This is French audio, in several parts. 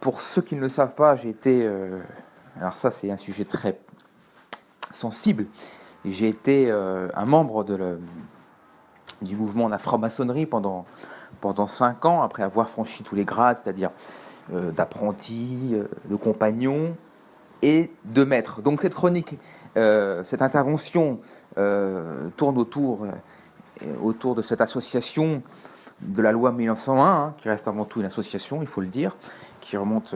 pour ceux qui ne le savent pas, j'ai été... alors ça, c'est un sujet très sensible. J'ai été un membre du mouvement de la franc-maçonnerie pendant 5 ans, après avoir franchi tous les grades, c'est-à-dire d'apprenti, de compagnon et de maître. Donc cette chronique, cette intervention tourne autour de cette association de la loi 1901, hein, qui reste avant tout une association, il faut le dire, qui remonte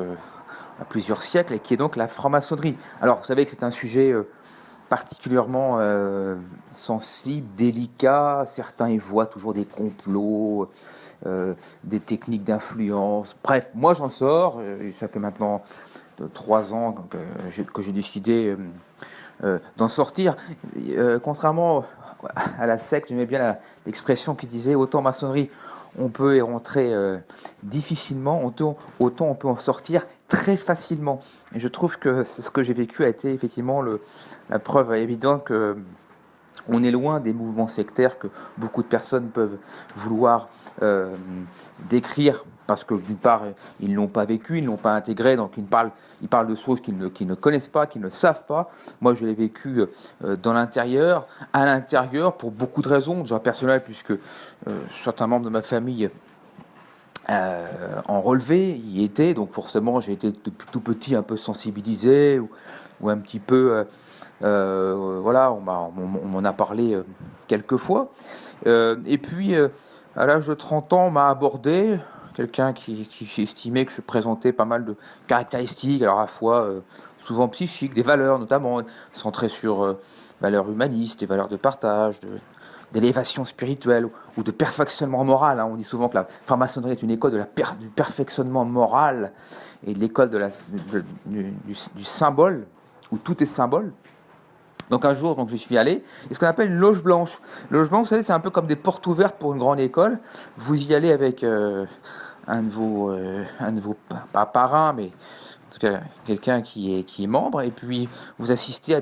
à plusieurs siècles et qui est donc la franc-maçonnerie. Alors vous savez que c'est un sujet particulièrement sensible, délicat. Certains y voient toujours des complots, des techniques d'influence. Bref, moi j'en sors. Ça fait maintenant 3 ans que j'ai décidé d'en sortir. Contrairement à la secte, j'aimais bien l'expression qui disait autant maçonnerie on peut y rentrer difficilement, autant on peut en sortir très facilement. Et je trouve que ce que j'ai vécu a été effectivement la preuve évidente que on est loin des mouvements sectaires que beaucoup de personnes peuvent vouloir décrire parce que d'une part, ils ne l'ont pas vécu, ils ne l'ont pas intégré, donc ils parlent de choses qu'ils ne connaissent pas, qu'ils ne savent pas. Moi, je l'ai vécu dans l'intérieur, à l'intérieur, pour beaucoup de raisons, déjà personnelles, puisque certains membres de ma famille en relevé, y étaient, donc forcément, j'ai été depuis tout petit un peu sensibilisé, ou un petit peu... voilà, on m'en a parlé quelques fois. Et puis, à l'âge de 30 ans, on m'a abordé quelqu'un qui estimait que je présentais pas mal de caractéristiques, alors à la fois souvent psychiques, des valeurs notamment, centrées sur valeurs humanistes, des valeurs de partage, d'élévation spirituelle ou de perfectionnement moral. Hein. On dit souvent que la franc-maçonnerie est une école du perfectionnement moral et de l'école du symbole, où tout est symbole. Donc un jour, je suis allé, et ce qu'on appelle une loge blanche. La loge blanche, vous savez, c'est un peu comme des portes ouvertes pour une grande école. Vous y allez avec un de vos pas parrains, mais en tout cas quelqu'un qui est membre, et puis vous assistez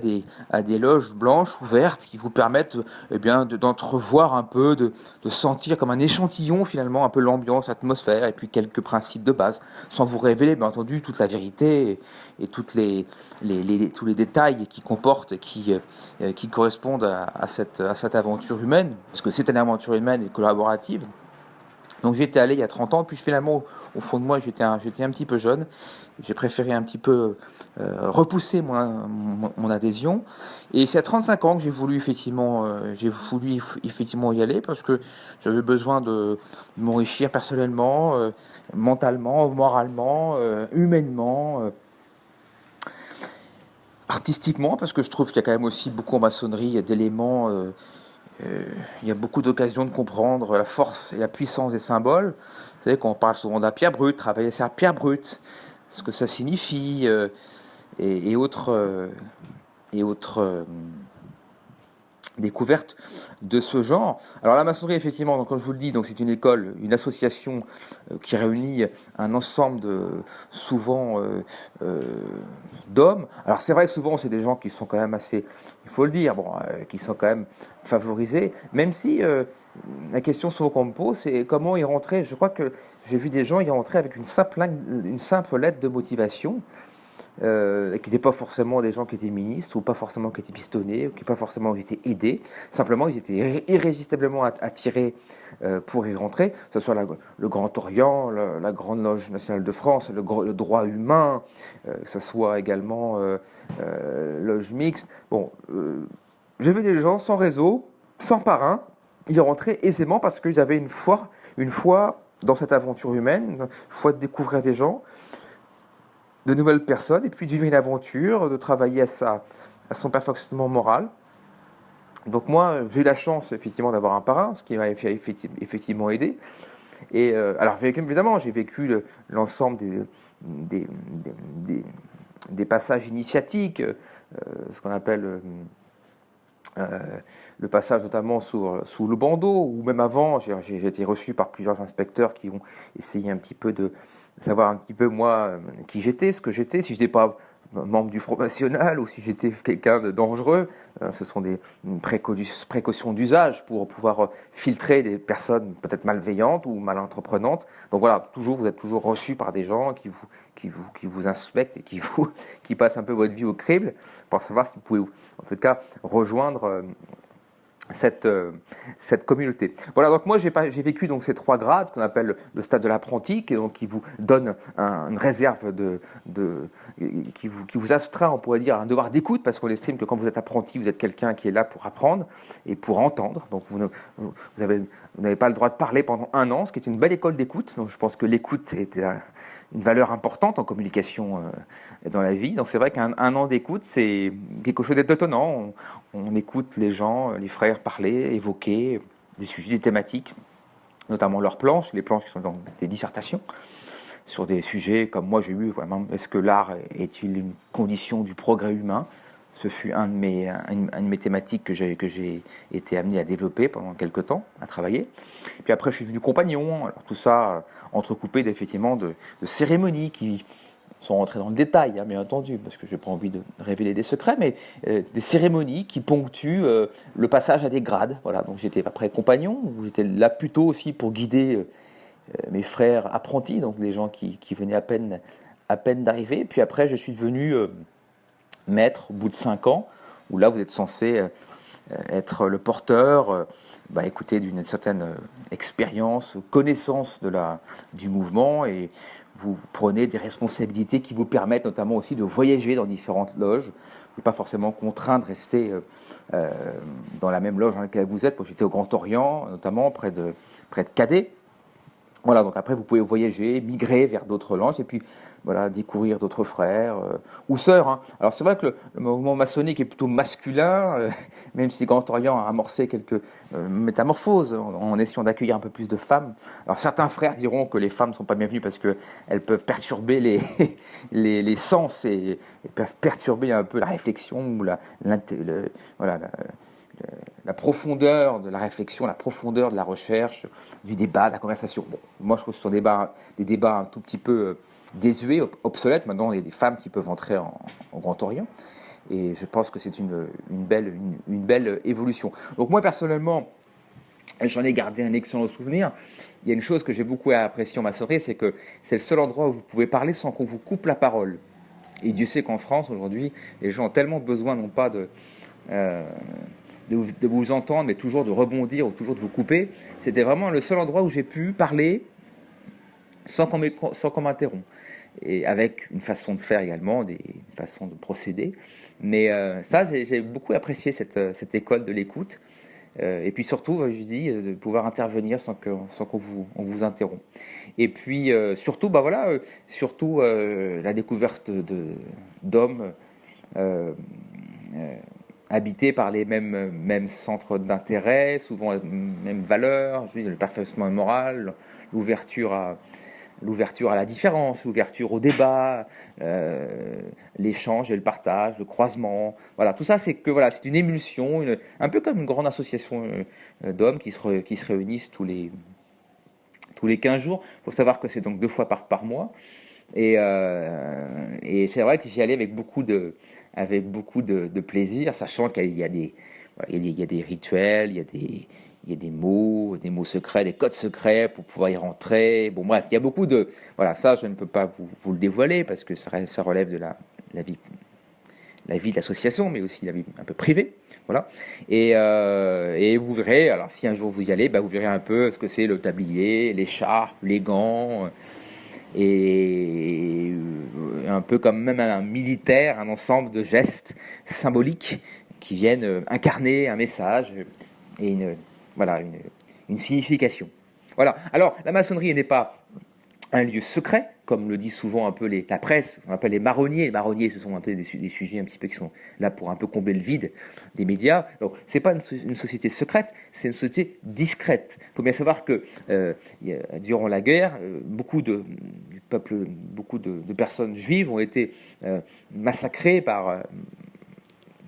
à des loges blanches ouvertes qui vous permettent d'entrevoir un peu, de sentir comme un échantillon finalement un peu l'ambiance, l'atmosphère, et puis quelques principes de base, sans vous révéler bien entendu toute la vérité et tous les détails qui comportent, qui correspondent à cette aventure humaine, parce que c'est une aventure humaine et collaborative. Donc j'étais allé il y a 30 ans, puis finalement, au fond de moi, j'étais un petit peu jeune. J'ai préféré un petit peu repousser mon adhésion. Et c'est à 35 ans que j'ai voulu effectivement y aller, parce que j'avais besoin de m'enrichir personnellement, mentalement, moralement, humainement, artistiquement, parce que je trouve qu'il y a quand même aussi beaucoup en maçonnerie d'éléments... il y a beaucoup d'occasions de comprendre la force et la puissance des symboles. Vous savez qu'on parle souvent de la pierre brute, travailler sur la pierre brute, ce que ça signifie, et autres découvertes de ce genre. Alors la maçonnerie, effectivement, donc, comme je vous le dis, donc c'est une école, une association qui réunit un ensemble souvent d'hommes. Alors c'est vrai que souvent c'est des gens qui sont quand même assez, il faut le dire, qui sont quand même favorisés, même si la question souvent qu'on me pose, c'est comment y rentrer. Je crois que j'ai vu des gens y rentrer avec une simple lettre de motivation, qui n'étaient pas forcément des gens qui étaient ministres, ou pas forcément qui étaient pistonnés, ou qui pas forcément étaient aidés. Simplement, ils étaient irrésistiblement attirés pour y rentrer, que ce soit le Grand Orient, la Grande Loge nationale de France, le droit humain, que ce soit également loge mixte. Bon, j'ai vu des gens sans réseau, sans parrain, y rentrer aisément parce qu'ils avaient une foi dans cette aventure humaine, une foi de découvrir des gens, de nouvelles personnes, et puis de vivre une aventure, de travailler à son perfectionnement moral. Donc moi, j'ai eu la chance effectivement d'avoir un parrain, ce qui m'a effectivement aidé. Et alors évidemment, j'ai vécu l'ensemble des passages initiatiques, ce qu'on appelle le passage notamment sous le bandeau, ou même avant, j'ai été reçu par plusieurs inspecteurs qui ont essayé un petit peu de savoir un petit peu moi qui j'étais, ce que j'étais, si je n'étais pas membre du Front National ou si j'étais quelqu'un de dangereux. Ce sont des précautions d'usage pour pouvoir filtrer des personnes peut-être malveillantes ou mal entreprenantes. Donc voilà, vous êtes toujours reçu par des gens qui vous inspectent et qui passent un peu votre vie au crible pour savoir si vous pouvez, en tout cas, rejoindre cette communauté. Voilà, donc moi j'ai vécu donc ces 3 grades qu'on appelle le stade de l'apprenti, qui vous donne une réserve qui vous astreint, on pourrait dire, un devoir d'écoute, parce qu'on estime que quand vous êtes apprenti, vous êtes quelqu'un qui est là pour apprendre et pour entendre. Donc vous n'avez pas le droit de parler pendant 1 an, ce qui est une belle école d'écoute. Donc je pense que l'écoute est une valeur importante en communication dans la vie. Donc c'est vrai qu'un an d'écoute, c'est quelque chose d'étonnant. On écoute les gens, les frères parler, évoquer des sujets, des thématiques, notamment leurs planches, les planches qui sont dans des dissertations, sur des sujets comme moi j'ai eu, vraiment, est-ce que l'art est-il une condition du progrès humain? Ce fut une de mes thématiques que j'ai été amené à développer pendant quelques temps, à travailler. Puis après, je suis devenu compagnon. Alors, tout ça entrecoupé effectivement de cérémonies qui sont rentrées dans le détail, hein, bien entendu, parce que je n'ai pas envie de révéler des secrets, mais des cérémonies qui ponctuent le passage à des grades. Voilà, donc j'étais après compagnon, où j'étais là plutôt aussi pour guider mes frères apprentis, donc des gens qui venaient à peine d'arriver. Puis après, je suis devenu maître au bout de 5 ans, où là vous êtes censé être le porteur, écoutez, d'une certaine expérience, connaissance du mouvement, et vous prenez des responsabilités qui vous permettent notamment aussi de voyager dans différentes loges. Vous n'êtes pas forcément contraint de rester dans la même loge dans laquelle vous êtes. Moi, j'étais au Grand Orient, notamment près de Cadé. Voilà, donc après vous pouvez voyager, migrer vers d'autres langues et puis voilà, découvrir d'autres frères ou sœurs. Hein. Alors c'est vrai que le mouvement maçonnique est plutôt masculin, même si Grand Orient a amorcé quelques métamorphoses en essayant d'accueillir un peu plus de femmes. Alors certains frères diront que les femmes ne sont pas bienvenues parce qu'elles peuvent perturber les sens et peuvent perturber un peu la réflexion ou la profondeur de la réflexion, la profondeur de la recherche, du débat, de la conversation. Bon, moi, je trouve que ce sont des débats un tout petit peu désuets, obsolètes. Maintenant, il y a des femmes qui peuvent entrer au Grand Orient. Et je pense que c'est une belle évolution. Donc moi, personnellement, j'en ai gardé un excellent souvenir. Il y a une chose que j'ai beaucoup appréciée en maçonnerie, c'est que c'est le seul endroit où vous pouvez parler sans qu'on vous coupe la parole. Et Dieu sait qu'en France, aujourd'hui, les gens ont tellement besoin, non pas de vous entendre, mais toujours de rebondir ou toujours de vous couper. C'était vraiment le seul endroit où j'ai pu parler sans qu'on m'interrompt. Et avec une façon de faire également, une façon de procéder. Mais ça, j'ai beaucoup apprécié cette école de l'écoute. Et puis surtout, je dis, de pouvoir intervenir sans qu'on vous interrompt. Et puis surtout, la découverte d'hommes habités par les mêmes centres d'intérêt, souvent les mêmes valeurs, je dis, le perfectionnement moral, l'ouverture à la différence, l'ouverture au débat, l'échange et le partage, le croisement. Voilà, tout ça, c'est une émulsion, un peu comme une grande association d'hommes qui se réunissent tous les 15 jours. Il faut savoir que c'est donc 2 fois par mois. Et c'est vrai que j'y allais avec beaucoup de plaisir, sachant qu'il y a des rituels, il y a des mots secrets, des codes secrets pour pouvoir y rentrer. Bon, bref, il y a beaucoup de... Voilà, ça, je ne peux pas vous le dévoiler parce que ça relève de la vie de l'association, mais aussi la vie un peu privée. Voilà. Et vous verrez, alors si un jour vous y allez, vous verrez un peu ce que c'est le tablier, l'écharpe, les gants... et un peu comme même un militaire, un ensemble de gestes symboliques qui viennent incarner un message et une signification. Voilà. Alors, la maçonnerie n'est pas un lieu secret, comme le dit souvent un peu la presse, on appelle les marronniers. Les marronniers, ce sont un peu des sujets un petit peu qui sont là pour un peu combler le vide des médias. Donc, c'est pas une société secrète, c'est une société discrète. Il faut bien savoir que durant la guerre, beaucoup de personnes juives ont été massacrées par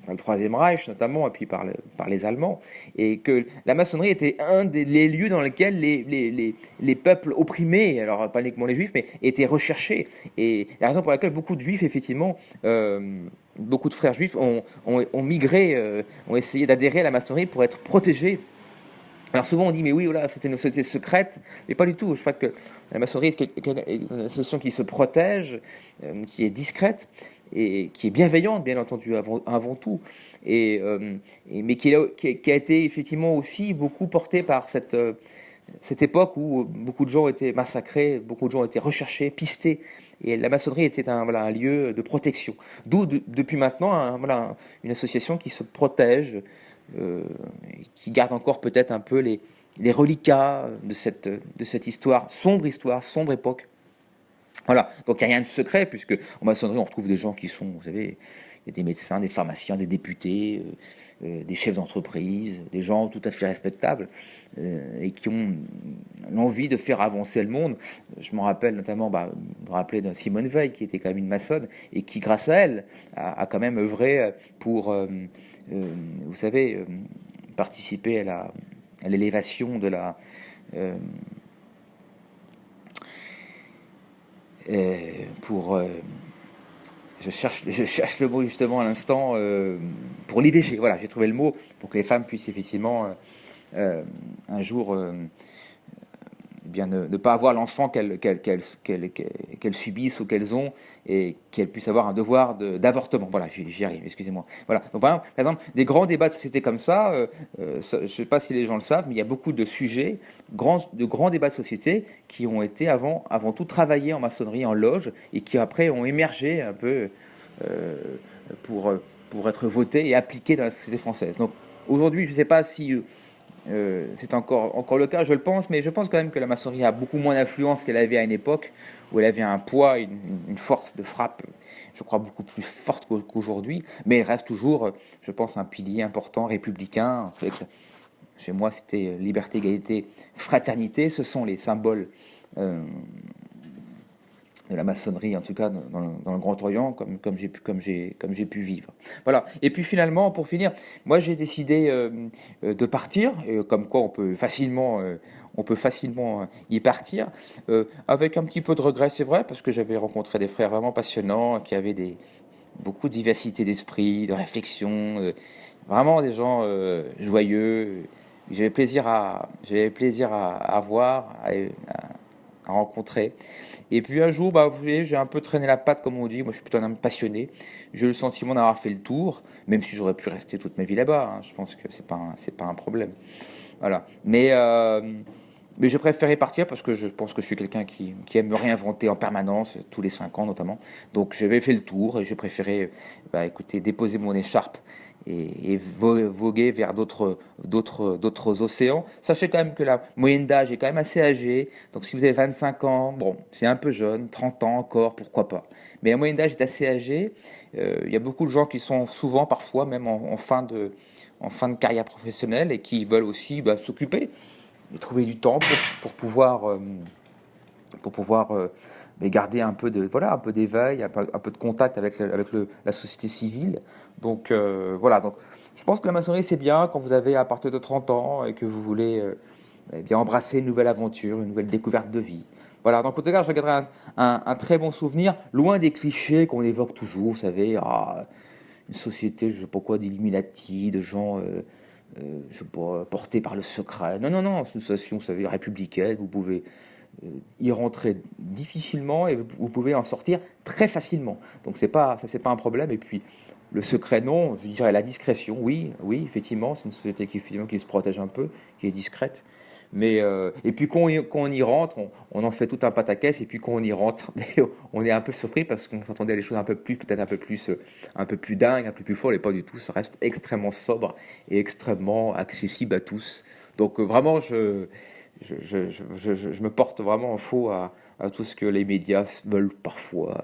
par le Troisième Reich notamment, et puis par les Allemands, et que la maçonnerie était un des les lieux dans lesquels les peuples opprimés, alors pas uniquement les juifs, mais étaient recherchés. Et la raison pour laquelle beaucoup de juifs, effectivement, beaucoup de frères juifs ont migré, ont essayé d'adhérer à la maçonnerie pour être protégés. Alors souvent on dit mais oui voilà c'était une société secrète, mais pas du tout. Je crois que la maçonnerie est une association qui se protège, qui est discrète et qui est bienveillante bien entendu avant tout, mais qui a été effectivement aussi beaucoup portée par cette époque où beaucoup de gens étaient massacrés, beaucoup de gens étaient recherchés, pistés, et la maçonnerie était un lieu de protection. D'où depuis maintenant une association qui se protège, euh, qui garde encore peut-être un peu les reliquats de cette histoire, sombre époque. Voilà, donc il n'y a rien de secret, puisque en maçonnerie, on retrouve des gens qui sont, vous savez, il y a des médecins, des pharmaciens, des députés, des chefs d'entreprise, des gens tout à fait respectables, et qui ont l'envie de faire avancer le monde. Je me rappelle notamment, vous me rappelez de Simone Veil, qui était quand même une maçonne, et qui, grâce à elle, a quand même œuvré pour, vous savez, participer à l'élévation de la... euh, pour je cherche le mot justement à l'instant, pour l'IVG. Voilà, j'ai trouvé le mot pour que les femmes puissent effectivement un jour eh bien, ne pas avoir l'enfant qu'elles subissent ou qu'elles ont, et qu'elles puissent avoir un devoir d'avortement. Voilà, j'y arrive, excusez-moi. Voilà. Donc, par exemple, des grands débats de société comme ça, je ne sais pas si les gens le savent, mais il y a beaucoup de sujets, de grands débats de société qui ont été avant tout travaillés en maçonnerie, en loge, et qui après ont émergé un peu euh, pour, pour être votés et appliqués dans la société française. Donc aujourd'hui, je ne sais pas si c'est encore le cas, je le pense, mais je pense quand même que la maçonnerie a beaucoup moins d'influence qu'elle avait à une époque où elle avait un poids, une force de frappe, je crois, beaucoup plus forte qu'aujourd'hui, mais elle reste toujours, je pense, un pilier important, républicain. Chez moi, c'était liberté, égalité, fraternité, ce sont les symboles euh, de la maçonnerie, en tout cas dans le Grand Orient, comme j'ai pu vivre. Voilà. Et puis finalement, pour finir, moi j'ai décidé de partir, comme quoi on peut facilement y partir, avec un petit peu de regret, c'est vrai, parce que j'avais rencontré des frères vraiment passionnants, qui avaient beaucoup de vivacité d'esprit, de réflexion, vraiment des gens joyeux. J'avais plaisir à voir, à rencontrer. Et puis un jour, vous voyez, j'ai un peu traîné la patte, comme on dit. Moi, je suis plutôt un homme passionné. J'ai eu le sentiment d'avoir fait le tour, même si j'aurais pu rester toute ma vie là-bas, hein. Je pense que c'est pas un problème. Voilà. Mais j'ai préféré partir parce que je pense que je suis quelqu'un qui aime me réinventer en permanence, tous les 5 ans notamment. Donc j'avais fait le tour et j'ai préféré, écoutez, déposer mon écharpe et voguer vers d'autres océans. Sachez quand même que la moyenne d'âge est quand même assez âgée. Donc si vous avez 25 ans, bon, c'est un peu jeune, 30 ans encore, pourquoi pas. Mais la moyenne d'âge est assez âgée. Il y a beaucoup de gens qui sont souvent, parfois, même en fin de carrière professionnelle, et qui veulent aussi s'occuper et trouver du temps pour pouvoir garder un peu un peu d'éveil, un peu de contact avec la société civile. Donc voilà, donc je pense que la maçonnerie c'est bien quand vous avez à partir de 30 ans et que vous voulez bien embrasser une nouvelle aventure, une nouvelle découverte de vie. Voilà, donc en tout cas, je garderai un très bon souvenir, loin des clichés qu'on évoque toujours, vous savez, une société, je sais pas quoi, d'Illuminati, de gens je sais pas, portés par le secret. Non, non, non, c'est une association, vous savez, républicaine, vous pouvez y rentrer difficilement et vous pouvez en sortir très facilement. Donc c'est pas un problème. Et puis le secret, non, je dirais la discrétion, oui, oui, effectivement, c'est une société effectivement, qui se protège un peu, qui est discrète. Mais et puis quand on y rentre, on en fait tout un pataquès. Et puis quand on y rentre, on est un peu surpris parce qu'on s'attendait à des choses un peu plus, peut-être un peu plus dingues, un peu plus folles. Et pas du tout. Ça reste extrêmement sobre et extrêmement accessible à tous. Donc vraiment, je me porte vraiment en faux à tout ce que les médias veulent parfois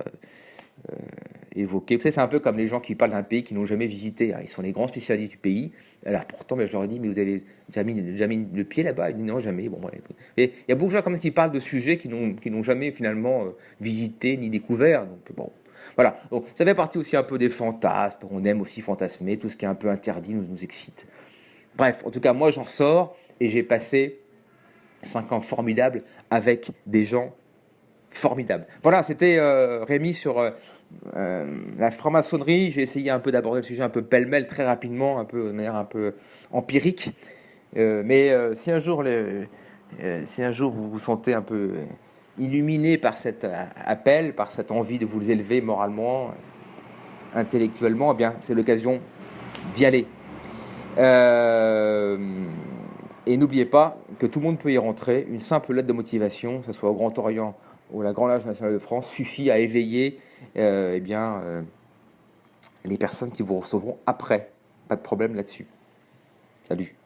évoquer. Vous savez, c'est un peu comme les gens qui parlent d'un pays qu'ils n'ont jamais visité. Alors, ils sont les grands spécialistes du pays. Alors pourtant, je leur ai dit, mais vous avez jamais mis le pied là-bas? Ils disent non, jamais. Bon, ouais. Et il y a beaucoup de gens comme ça qui parlent de sujets qui n'ont jamais finalement visité ni découvert. Donc bon, Voilà, donc ça fait partie aussi un peu des fantasmes, on aime aussi fantasmer, tout ce qui est un peu interdit nous excite. Bref, en tout cas, moi j'en ressors et j'ai passé 5 ans formidables avec des gens formidables. Voilà, c'était Rémi sur la franc-maçonnerie. J'ai essayé un peu d'aborder le sujet un peu pêle-mêle, très rapidement, un peu de manière un peu empirique. Mais si un jour vous vous sentez un peu illuminé par cet appel, par cette envie de vous élever moralement, intellectuellement, eh bien, c'est l'occasion d'y aller. Euh, et n'oubliez pas que tout le monde peut y rentrer. Une simple lettre de motivation, que ce soit au Grand Orient ou à la Grande Loge nationale de France, suffit à éveiller les personnes qui vous recevront après. Pas de problème là-dessus. Salut.